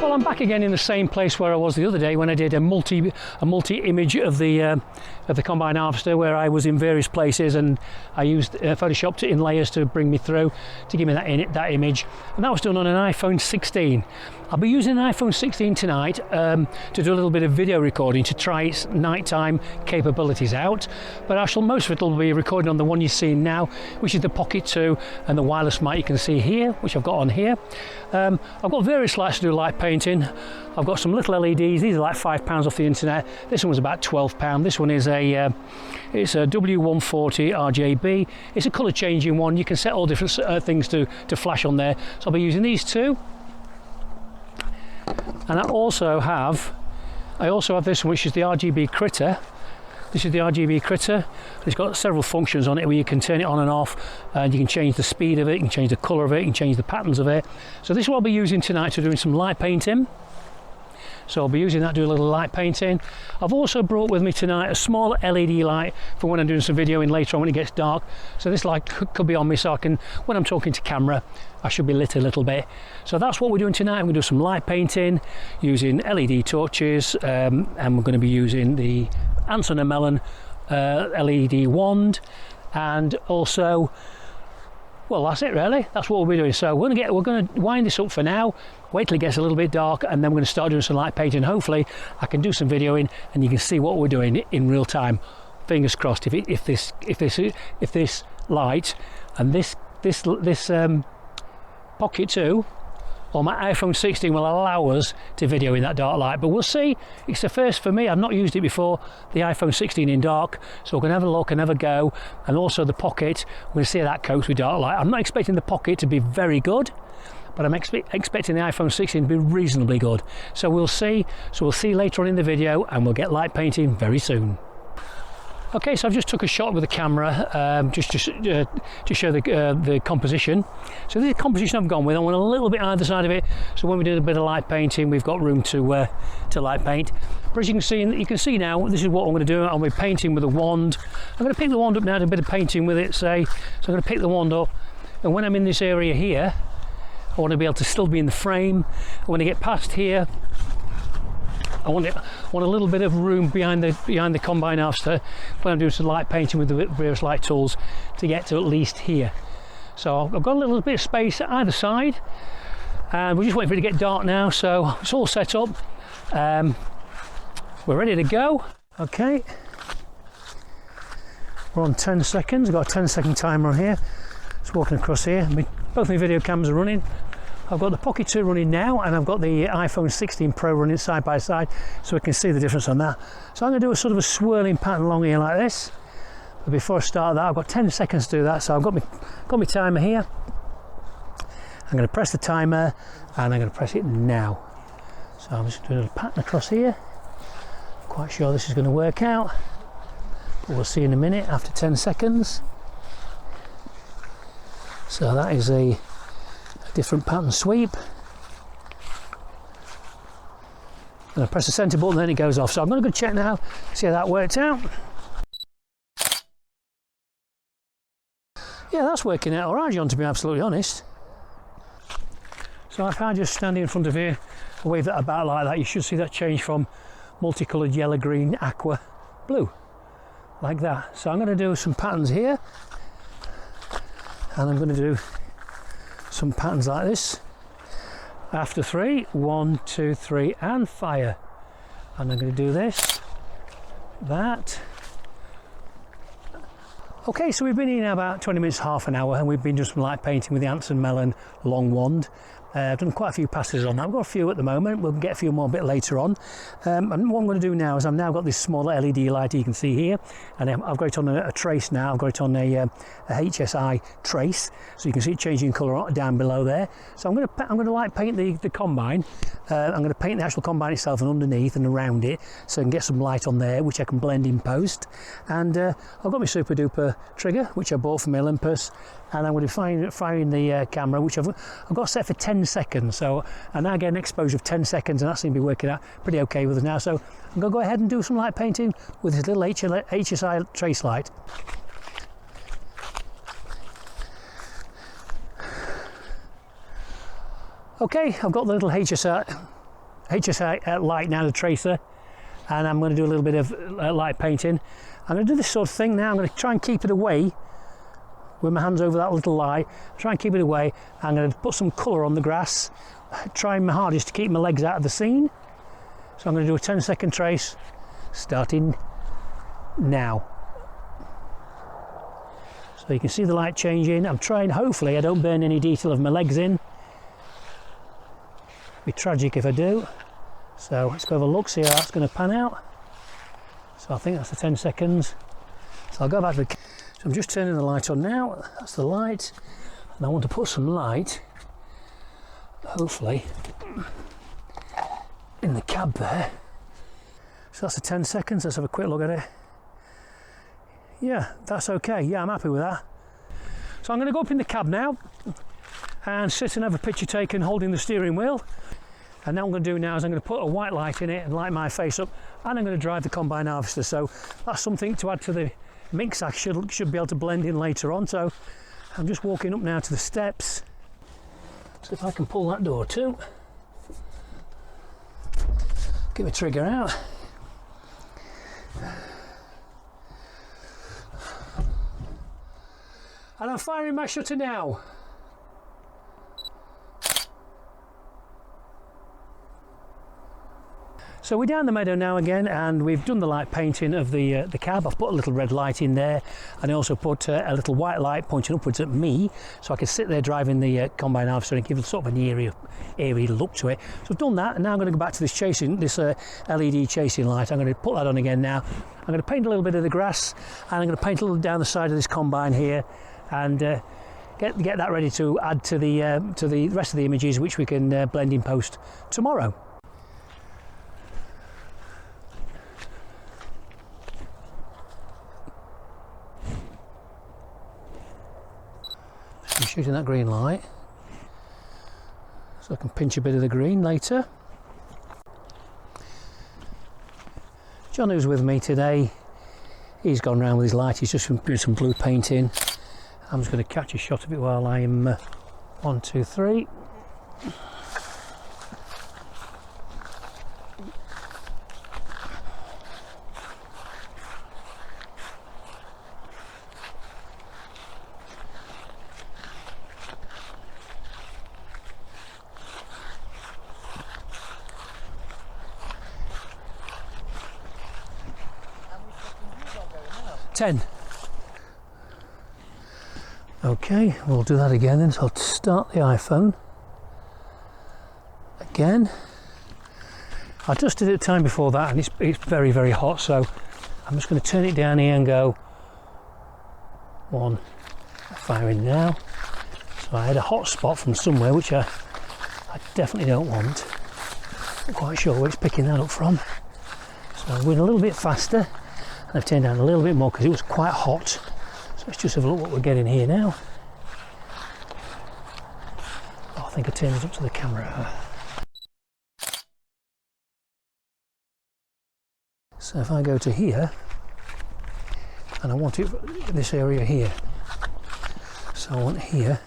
Well, I'm back again in the same place where I was the other day when I did a multi image of the combine harvester, where I was in various places and I used photoshopped it in layers to bring me through to give me that image, and that was done on an iPhone 16. I'll be using an iPhone 16 tonight to do a little bit of video recording to try its nighttime capabilities out, but I shall most of it will be recording on the one you're seeing now, which is the Pocket 2 and the wireless mic you can see here, which I've got on here. I've got various lights to do light painting. I've got some little LEDs. These are like £5 off the internet. This one was about £12. This one is it's a W140 RGB. It's a colour changing one. You can set all different things to flash on there. So I'll be using these two. And I also have this one, which is the RGB Critter. This is the RGB Critter. It's got several functions on it where you can turn it on and off, and you can change the speed of it, you can change the colour of it, you can change the patterns of it. So this is what I'll be using tonight to doing some light painting. So I'll be using that to do a little light painting. I've also brought with me tonight a small LED light for when I'm doing some videoing later on when it gets dark. So this light could be on me, so I can, when I'm talking to camera, I should be lit a little bit. So that's what we're doing tonight. I'm going to do some light painting using LED torches, and we're going to be using the Melon LED wand, and also, well, that's it really. That's what we'll be doing. So we're going to wind this up for now, wait till it gets a little bit dark, and then we're going to start doing some light painting. Hopefully I can do some videoing and you can see what we're doing in real time. Fingers crossed if this light and this Pocket 2 or my iPhone 16 will allow us to video in that dark light, but we'll see. It's the first for me. I've not used it before, the iPhone 16 in dark, so we're going to have a look and have a go. And also the Pocket, we're going to see how that copes with dark light. I'm not expecting the Pocket to be very good, but I'm expecting the iPhone 16 to be reasonably good. So we'll see. So we'll see later on in the video, and we'll get light painting very soon. Okay, so I've just took a shot with the camera just to show the composition. So this is the composition I've gone with. I want a little bit either side of it, so when we do a bit of light painting, we've got room to light paint. But as you can see now, this is what I'm going to do. I'll be painting with a wand. I'm going to pick the wand up now, do a bit of painting with it, say. So I'm going to pick the wand up, and when I'm in this area here, I want to be able to still be in the frame. And when I get past here, I want a little bit of room behind the combine harvester when I'm doing some light painting with the various light tools to get to at least here. So I've got a little bit of space either side, and we're just waiting for it to get dark now. So it's all set up. We're ready to go. Okay, we're on 10 seconds. I've got a 10-second timer on here. Just walking across here. Both my video cameras are running. I've got the Pocket 2 running now, and I've got the iPhone 16 Pro running side by side, so we can see the difference on that. So I'm going to do a sort of a swirling pattern along here like this. But before I start that, I've got 10 seconds to do that, so I've got my timer here. I'm going to press the timer, and I'm going to press it now. So I'm just doing a pattern across here. Quite sure this is going to work out, but we'll see in a minute after 10 seconds. So that is a different pattern sweep. And I press the centre button, then it goes off. So I'm going to go check now, see how that worked out. Yeah, that's working out alright, John, to be absolutely honest. So if I just stand in front of here and wave that about like that, you should see that change from multicoloured yellow, green, aqua, blue, like that. So I'm going to do some patterns here, and I'm going to do some patterns like this. After 3, 1, 2, 3, and fire. And I'm going to do this, that. Okay, so we've been here now about 20 minutes, half an hour, and we've been doing some light painting with the Melon long wand. I've done quite a few passes on that. I've got a few at the moment. We'll get a few more a bit later on. And what I'm going to do now is I've now got this small LED light you can see here, and I've got it on a trace now. I've got it on a HSI trace, so you can see it changing colour down below there. So I'm going to light paint the combine. I'm going to paint the actual combine itself and underneath and around it, so I can get some light on there, which I can blend in post. And I've got my super duper trigger, which I bought from Olympus, and I'm going to be firing the camera, which I've got set for 10 seconds. So I now get an exposure of 10 seconds, and that seems to be working out pretty okay with us now. So I'm going to go ahead and do some light painting with this little HSI trace light. Okay, I've got the little HSI HSI light now, the tracer, and I'm going to do a little bit of light painting. I'm going to do this sort of thing now. I'm going to try and keep it away with my hands over that little light, try and keep it away. I'm going to put some colour on the grass, trying my hardest to keep my legs out of the scene. So I'm going to do a 10-second trace, starting now. So you can see the light changing. I'm trying, hopefully I don't burn any detail of my legs in. It'd be tragic if I do. So let's go have a look, see how that's going to pan out. So I think that's the 10 seconds. So I'll go back to the... So I'm just turning the light on now. That's the light. And I want to put some light, hopefully, in the cab there. So that's the 10 seconds. Let's have a quick look at it. Yeah, that's okay. Yeah, I'm happy with that. So I'm going to go up in the cab now and sit and have a picture taken holding the steering wheel. And now what I'm going to do now is I'm going to put a white light in it and light my face up, and I'm going to drive the combine harvester. So that's something to add to the mix. I should be able to blend in later on. So I'm just walking up now to the steps. So if I can pull that door too. Get my trigger out. And I'm firing my shutter now. So we're down the meadow now again, and we've done the light painting of the cab. I've put a little red light in there, and I also put a little white light pointing upwards at me, so I can sit there driving the combine harvester and give it sort of an eerie look to it. So I've done that, and now I'm going to go back to this LED chasing light. I'm going to put that on again now. I'm going to paint a little bit of the grass, and I'm going to paint a little down the side of this combine here, and get that ready to add to the rest of the images, which we can blend in post tomorrow. I'm shooting that green light so I can pinch a bit of the green later. John, who's with me today, he's gone round with his light. He's just doing some blue painting. I'm just going to catch a shot of it while I'm 1, 2, 3. Okay, we'll do that again then. So I'll start the iPhone again. I just did it the time before that, and it's very, very hot, so I'm just going to turn it down here and go 1, firing now. So I had a hot spot from somewhere, which I definitely don't want. Not quite sure where it's picking that up from. So I went a little bit faster. I've turned down a little bit more because it was quite hot. So let's just have a look what we're getting here now. Oh, I think I turned it up to the camera. So if I go to here, and I want it this area here. So I want here.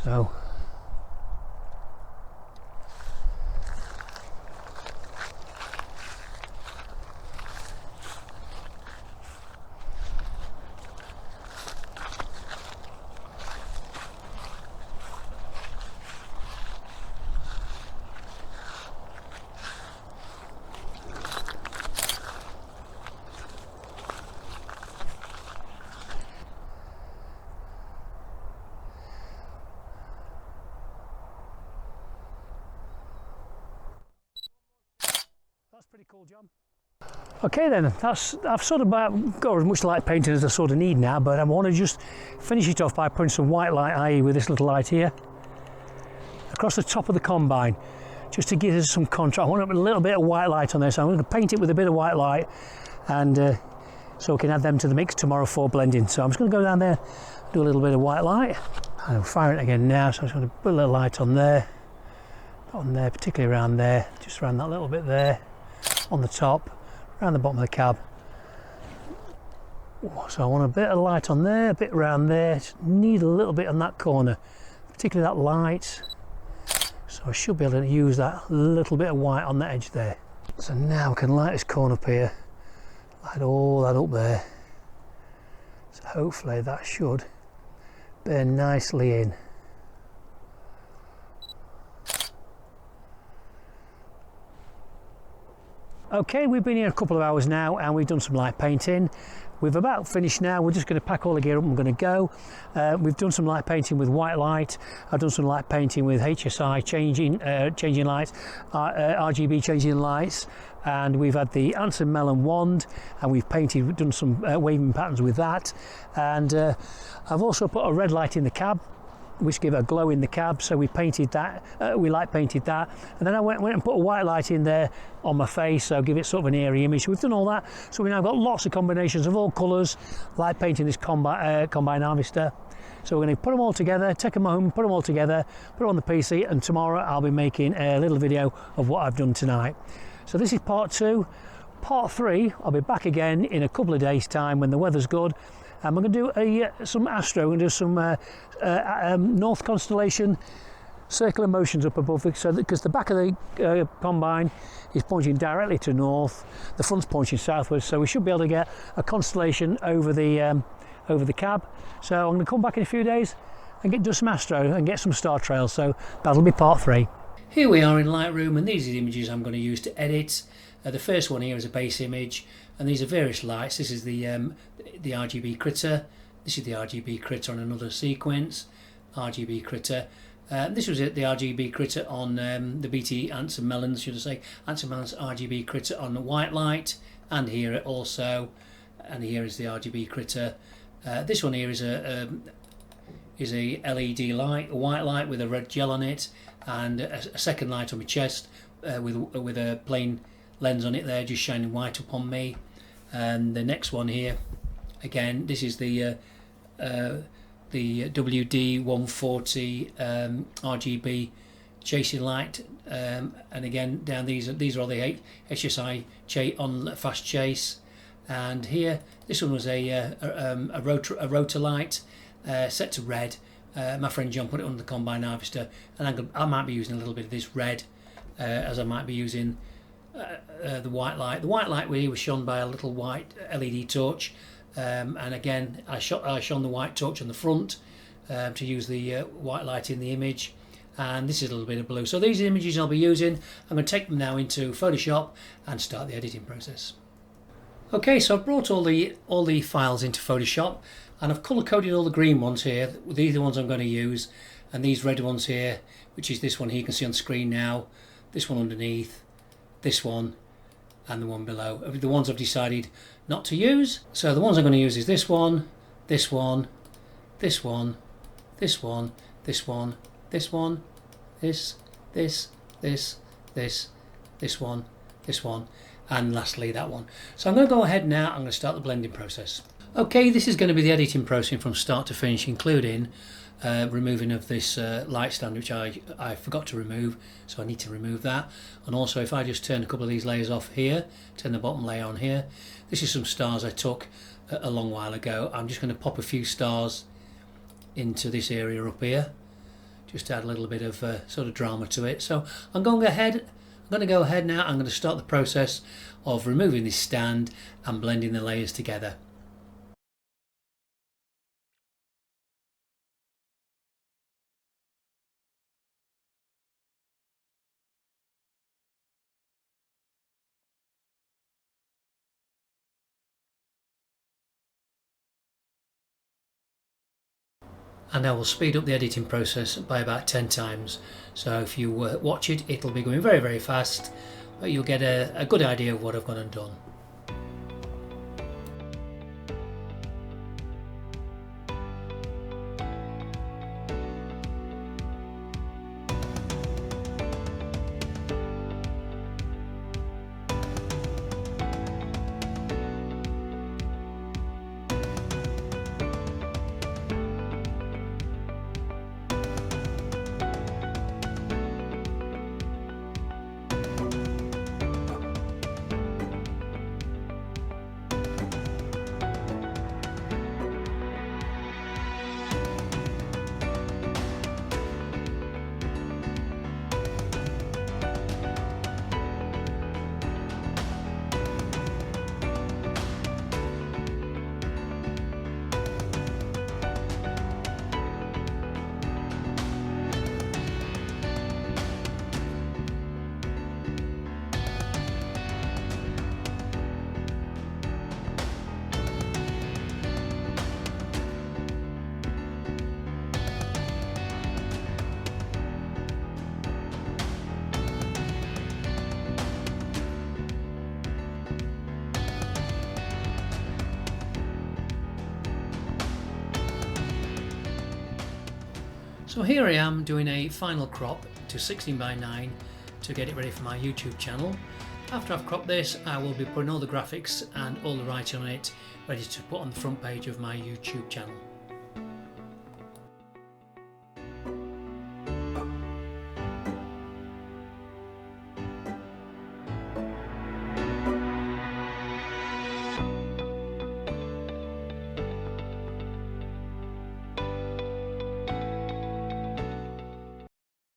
So that's pretty cool, John. Okay then, I've sort of got as much light painting as I sort of need now, but I want to just finish it off by putting some white light, i.e. with this little light here, across the top of the combine, just to give us some contrast. I want a little bit of white light on there, so I'm going to paint it with a bit of white light, and so we can add them to the mix tomorrow for blending. So I'm just going to go down there, do a little bit of white light, and I'm firing it again now, so I'm just going to put a little light on there, particularly around there, just around that little bit there, on the top, around the bottom of the cab. So I want a bit of light on there, a bit around there. Just need a little bit on that corner, particularly that light. So I should be able to use that little bit of white on the edge there. So now I can light this corner up here, light all that up there. So hopefully that should burn nicely in. Okay, we've been here a couple of hours now and we've done some light painting. We've about finished now. We're just going to pack all the gear up and we're going to go. We've done some light painting with white light. I've done some light painting with HSI changing lights, RGB changing lights, and we've had the Anson Melon wand and we've done some waving patterns with that. And I've also put a red light in the cab, which give a glow in the cab, so we painted that, we light painted that, and then I went and put a white light in there on my face, so give it sort of an airy image. We've done all that, so we've now got lots of combinations of all colours, light painting this combine harvester. So we're going to put them all together, take them home, put them all together, put them on the PC, and tomorrow I'll be making a little video of what I've done tonight. So this is part 2. Part 3, I'll be back again in a couple of days' time when the weather's good. And we're going to do some astro, we're going to do some North Constellation circular motions up above it, so because the back of the combine is pointing directly to north, the front's pointing southwards, so we should be able to get a constellation over the cab. So I'm going to come back in a few days and do some astro and get some star trails, so that'll be part 3. Here we are in Lightroom, and these are the images I'm going to use to edit. The first one here is a base image, and these are various lights. This is the RGB Critter. This is the RGB Critter on another sequence. RGB Critter. This was the RGB Critter on the BT Anson Melons, should I say? Anson Melons RGB Critter on the white light, and here also. And here is the RGB Critter. This one here is a LED light, a white light with a red gel on it, and a second light on my chest with a plain lens on it there, just shining white upon me. And the next one here, again, this is the WD140 RGB chasing light, and again down these are all the HSI on fast chase. And here, this one was a rotor light set to red. My friend John put it on the combine harvester, and I might be using a little bit of this red as I might be using the white light. The white light really was shone by a little white LED torch, and again I shone the white torch on the front to use the white light in the image. And this is a little bit of blue. So these are the images I'll be using. I'm going to take them now into Photoshop and start the editing process. Okay, so I've brought all the files into Photoshop, and I've colour coded all the green ones here. These are the ones I'm going to use, and these red ones here, which is this one here, you can see on screen now, this one underneath, this one, and the one below. The ones I've decided not to use. So the ones I'm going to use is this one, this one, this one, this one, this one, this one, this one, this one, and lastly that one. So I'm going to go ahead now, I'm going to start the blending process. Okay, this is going to be the editing process from start to finish, including removing of this light stand, which I forgot to remove, so I need to remove that. And also, if I just turn a couple of these layers off here, turn the bottom layer on here, this is some stars I took a long while ago. I'm just going to pop a few stars into this area up here, just to add a little bit of sort of drama to it. So I'm going to go ahead now. I'm going to start the process of removing this stand and blending the layers together. And I will speed up the editing process by about 10 times. So if you watch it, it'll be going very, very fast, but you'll get a good idea of what I've gone and done. So here I am doing a final crop to 16:9 to get it ready for my YouTube channel. After I've cropped this, I will be putting all the graphics and all the writing on it ready to put on the front page of my YouTube channel.